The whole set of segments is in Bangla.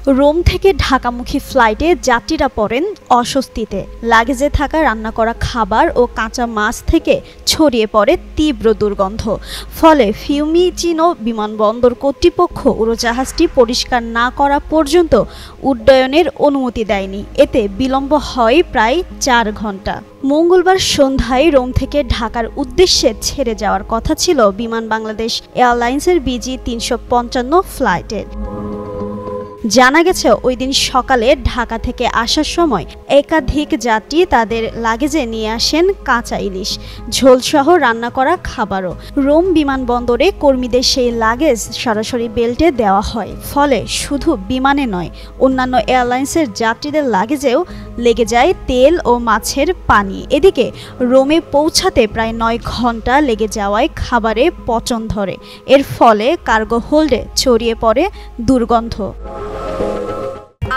রোম থেকে ঢাকামুখী ফ্লাইটে যাত্রীরা পড়েন অস্বস্তিতে। লাগেজে থাকা রান্না করা খাবার ও কাঁচা মাছ থেকে ছড়িয়ে পড়ে তীব্র দুর্গন্ধ। ফলে ফিউমিচিনো বিমানবন্দর কর্তৃপক্ষ উড়োজাহাজটি পরিষ্কার না করা পর্যন্ত উড্ডয়নের অনুমতি দেয়নি। এতে বিলম্ব হয় প্রায় 4 ঘন্টা। মঙ্গলবার সন্ধ্যায় রোম থেকে ঢাকার উদ্দেশ্যে ছেড়ে যাওয়ার কথা ছিল বিমান বাংলাদেশ এয়ারলাইন্সের BG-355 ফ্লাইটের। জানা গেছে ওই দিন সকালে ঢাকা থেকে আসার সময় একাধিক যাত্রী তাদের লাগেজে নিয়ে আসেন কাঁচা ইলিশ, ঝোলসহ রান্না করা খাবারও। রোম বিমানবন্দরে কর্মীদের সেই লাগেজ সরাসরি বেল্টে দেওয়া হয়। ফলে শুধু বিমানে নয়, অন্যান্য এয়ারলাইন্সের যাত্রীদের লাগেজেও লেগে যায় তেল ও মাছের পানি। এদিকে রোমে পৌঁছাতে প্রায় 9 ঘন্টা লেগে যাওয়ায় খাবারে পচন ধরে। এর ফলে কার্গো হোল্ডে ছড়িয়ে পড়ে দুর্গন্ধ।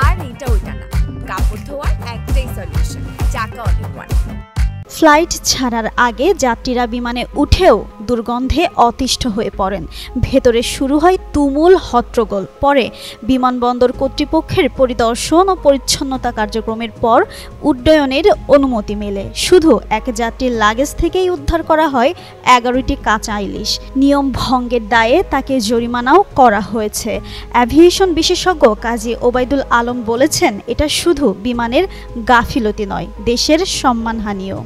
আর এটা ওইটা না, কাপড় ধোয়ার একটাই সলিউশন, চাকা অল-ইন ওয়ান। ফ্লাইট ছাড়ার আগে যাত্রীরা বিমানে উঠেও দুর্গন্ধে অতিষ্ঠ হয়ে পড়েন। ভেতরে শুরু হয় তুমুল হট্টগোল। পরে বিমানবন্দর কর্তৃপক্ষের পরিদর্শন ও পরিচ্ছন্নতা কার্যক্রমের পর উড্ডয়নের অনুমতি মেলে। শুধু এক যাত্রীর লাগেজ থেকেই উদ্ধার করা হয় 11টি কাঁচা ইলিশ। নিয়ম ভঙ্গের দায়ে তাকে জরিমানাও করা হয়েছে। অ্যাভিয়েশন বিশেষজ্ঞ কাজী ওবায়দুল আলম বলেছেন, এটা শুধু বিমানের গাফিলতি নয়, দেশের সম্মানহানিও।